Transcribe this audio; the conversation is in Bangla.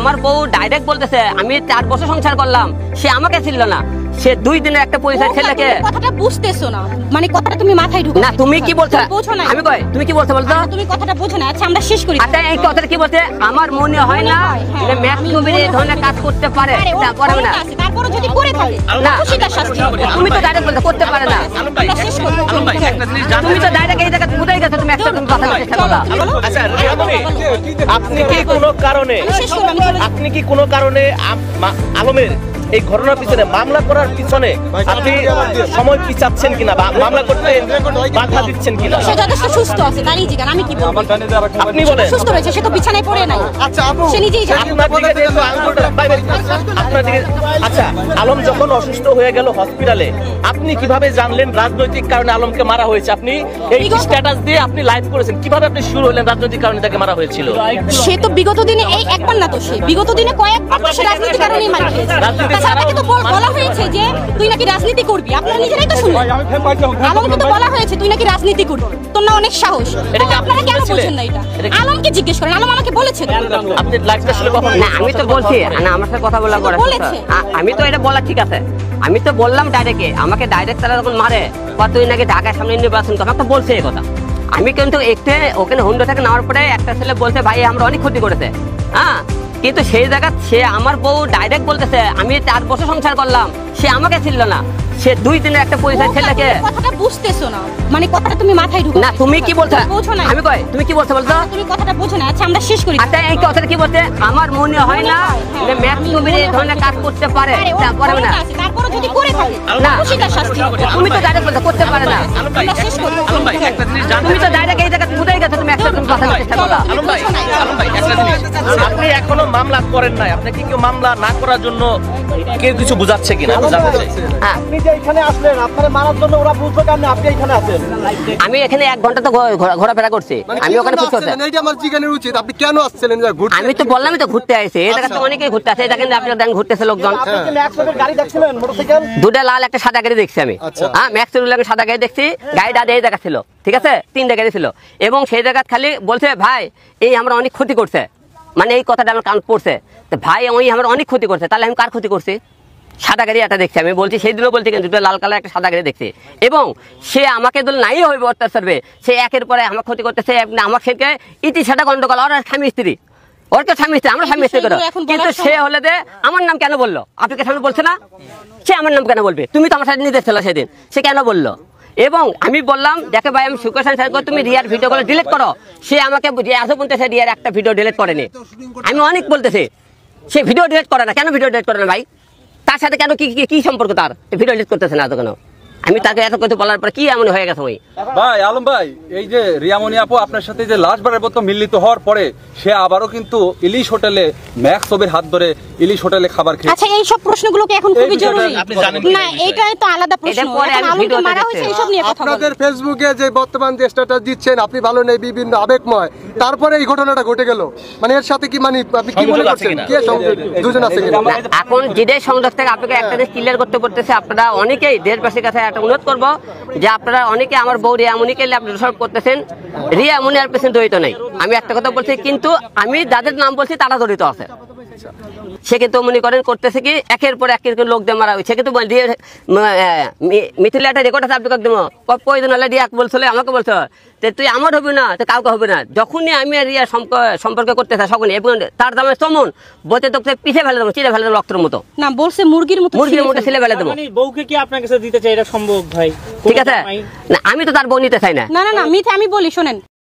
আমার বউ ডাইরেক্ট বলতেছে আমি 4 বছর সংসার করলাম, সে আমাকে ছিল না, সে 2 দিনের একটা পরিচয় ছেলেকে। কথাটা বুঝতেছো না, মানে কথাটা তুমি মাথায় ঢুকো না। তুমি কি বলছো? আমি কই তুমি কি বলছো বলতো? তুমি কথাটা বুঝো না। আচ্ছা আমরা শেষ করি। আচ্ছা এই কথাটা কি বলতে? আমার মনে হয় না যে ম্যাক্সিমাম এই ধরনের কাজ করতে পারে। তারপরে না, তারপরে যদি করে থাকে না সেটা শাস্তি হবে। তুমি তো ডাইরেক্ট বলতে করতে পারে না। আমরা শেষ করি। তুমি তো ডাইরেক্ট এই জায়গা কোথায় গেছো? তুমি একটা কথা বলতে চেষ্টা করলা। আচ্ছা আপনি কি কোনো কারণে আলমের এই ঘটনার পিছনে মামলা করার পিছনে আপনি সময় পিছাচ্ছেন কিনা বা মামলা করতে বাধা দিচ্ছেন কিনা? সে যথেষ্ট সুস্থ আছে, তারই জিজ্ঞাসা আমি কি বলবো? আপনি বলেন সুস্থ রয়েছে, সে তো বিছানায় পড়ে নাই। আচ্ছা আপু সে নিজেই জানে। আচ্ছা আলম যখন অসুস্থ হয়ে গেল হসপিটালে, আপনি কিভাবে জানলেন রাজনৈতিক কারণে আলমকে মারা হয়েছে? আপনি এই স্ট্যাটাস দিয়ে আপনি লাইভ করেছেন, কিভাবে আপনি শুরু হলেন রাজনৈতিক কারণে তাকে মারা হয়েছিল? সে তো বিগত দিনে এই একবার না, তো সে বিগত দিনে কয়েকবার সে রাজনীতির কারণেই মারা খেয়েছে। তাছাড়া তাকে তো বলা হয়েছে যে তুই নাকি রাজনীতি করবি, আপনারা নিজেরাই তো শুনলেন। আলমকে তো বলা হয়েছে তুই নাকি রাজনীতি করবি, তোর না অনেক সাহস। আপনারা কেন বলছেন না এটা? আলমকে জিজ্ঞেস করেন, আলম আমাকে বলেছে। আপনি লাইভটা শুনে কখন? না আমি তো বলছি না, আমার সাথে কথা বলা করে আমি তো এটা বলা ঠিক আছে, আমি তো বললাম ডাইরেক্টে, আমাকে ডাইরেক্ট তারা যখন মারে বা তুই নাকি ঢাকার সামনে নির্বাচন কর, আমাকে তো বলছে এই কথা। আমি কিন্তু একটু ওখানে হুন্ডা থেকে নেওয়ার পরে একটা ছেলে বলছে ভাই আমরা অনেক ক্ষতি করেছে, হ্যাঁ, কিন্তু সেই জায়গা সে আমার বউ ডাইরেক্ট বলতেছে আমি 4 বছর সংসার করলাম, সে আমাকে ছিল না, সে 2 দিনের একটা পরিচয় ছেলেকে। কথাটা বুঝতেছো না, মানে কথাটা তুমি মাথায় ঢুকো না। তুমি কি বলছো? আমি কই তুমি কি বলছো বলতো? তুমি কথাটা বুঝো না। আচ্ছা আমরা শেষ করি। আচ্ছা এই কথাটা কি বলতে? আমার মনে হয় না যে ম্যাক্সিমাম এই ধরনের কাজ করতে পারে। তারপরে না, তারপরে যদি করে থাকে না সেটা শাস্তি হবে। তুমি তো ডাইরেক্ট বলতে করতে পারে না। আমরা শেষ করি। তুমি তো ডাইরেক্ট এই জায়গা কোথায় গেছো? তুমি একটা কথা বলতে চেষ্টা করলা। আপনি এখনো মামলা করেন নাই, আপনাকে কি মামলা না করার জন্য কেউ কিছু বুঝাচ্ছে কিনা? আপনি যে এখানে আসলেন আপনারা মারার জন্য, ওরা বুঝবে কেন আপনি এখানে আছেন? আমি এখানে 1 ঘন্টা তো ঘোরাফেরা করছি, আমি ওখানে এইটা আমার জিজ্ঞাসা উচিত, আপনি কেন আসছিলেন? আমি তো বললামই তো ঘুরতে আসছি, এই জায়গা তো অনেকেই ঘুরতে আসে, এটা কিন্তু আপনারা দেখেন ঘুরতেছে লোকজন। গাড়ি দেখছিলেন মোটরসাইকেল? 2টা লাল একটা সাদা গাড়ি দেখছি আমি, হ্যাঁ ম্যাক্সের লাগে সাদা গাড়ি দেখছি, গাড়িটা এই জায়গা ছিল, ঠিক আছে 3টা গাড়ি ছিল, এবং সেই জায়গা খালি বলছে ভাই এই আমরা অনেক ক্ষতি করছে, মানে এই কথাটা আমার কান পড়ছে, ভাই ওই আমরা অনেক ক্ষতি করছে, তাহলে আমি কার ক্ষতি করছি? সাদা গাড়ি একটা দেখছি, আমি বলছি সেই দিনও বলছি কিন্তু 2টা লাল কালার একটা সাদা গাড়ি দেখছি, এবং সে আমাকে দল নাই হইবে অত্যাচারবে, সে একের পরে আমার ক্ষতি করতেছে, আমার সেকে ইতি সেটা গন্ডগোল, ওর স্বামী স্ত্রী, ওর তো স্বামী স্ত্রী, আমরা স্বামী স্ত্রী করো, কিন্তু সে হলে যে আমার নাম কেন বললো? আপনাকে সামনে বলছে না, সে আমার নাম কেন বলবে? তুমি তো আমার সাথে নিতে ছিল সেদিন, সে কেন বললো? এবং আমি বললাম দেখে ভাই আমি সুকেশ তুমি রিয়ার ভিডিওগুলো ডিলিট করো, সে আমাকে আজও বলতেছে রিয়ার একটা ভিডিও ডিলিট করেনি, আমি অনেক বলতেছি সে ভিডিও ডিলিট করে না, কেন ভিডিও ডিলিট করে না ভাই? তার সাথে কেন কি সম্পর্ক তার? ভিডিও ডিলিট করতেছে না তো কেন? আমি তাকে এত কথা বলার পর কি এমন হয়ে গেছে? ভাই আলম ভাই, এই যে রিয়ামণি আপু আপনার সাথে যে লাস্টবারের মতো মিলিত হওয়ার পরে সে আবারও কিন্তু ইলিশ হোটেলে ম্যাক্স ছবির হাত ধরে ইলিশ হোটেলে খাবার খেয়েছে। আচ্ছা এই সব প্রশ্নগুলো কি এখন খুবই জরুরি? না এইটাই তো আলাদা প্রশ্ন, আলমকে মারা হয়েছে এই সব নিয়ে কথা বলবো। আপনাদের ফেসবুকে যে বর্তমান যে স্ট্যাটাস দিচ্ছেন আপনি ভালো নেই, বিভিন্ন আবেগময়, তারপরে এই ঘটনাটা ঘটে গেল, মানে এর সাথে কি মানে আপনি কি মনে করছেন? কে সংযোগ দুজন আছে কিনা? এখন যেটাই সংযোগ থেকে আপনাকে একটা জিনিস ক্লিয়ার করতে পড়তেছে, আপনারা অনেকেই দেশবাসীর কাছে একটা অনুরোধ করবো যে আপনারা অনেকে আমার বউ রিয়ামণিকে আপনি দোষারোপ করতেছেন, রিয়ামণি আর পেছনে জড়িত নাই, আমি একটা কথা বলছি, কিন্তু আমি যাদের নাম বলছি তারা জড়িত আছে। সে কিন্তু মনে করেন করতেছে কি একের পর একের লোক দিয়ে মারা হয়েছে, কিন্তু মিথিলা একটা রেকর্ড আছে, আপনি একদম প্রয়োজন হলে রিয়া বলছিল আমাকে বলছো তুই আমার হবে না তো কাউকে হবে না, যখনই আমি রিয়া সম্পর্ক করতে চাই তখনই, এবং তার দামে চমন বলতে তো পিছিয়ে ফেলে দেবো, চিড়ে ফেলে দেবো রক্তের মতো, না বলছে মুরগির মতো ছেলে ফেলে দেবো। বউকে কি আপনার কাছে দিতে চাই এটা সম্ভব ভাই? ঠিক আছে, না আমি তো তার বউ নিতে চাই না। না না না মিথ্যা আমি বলি, শোনেন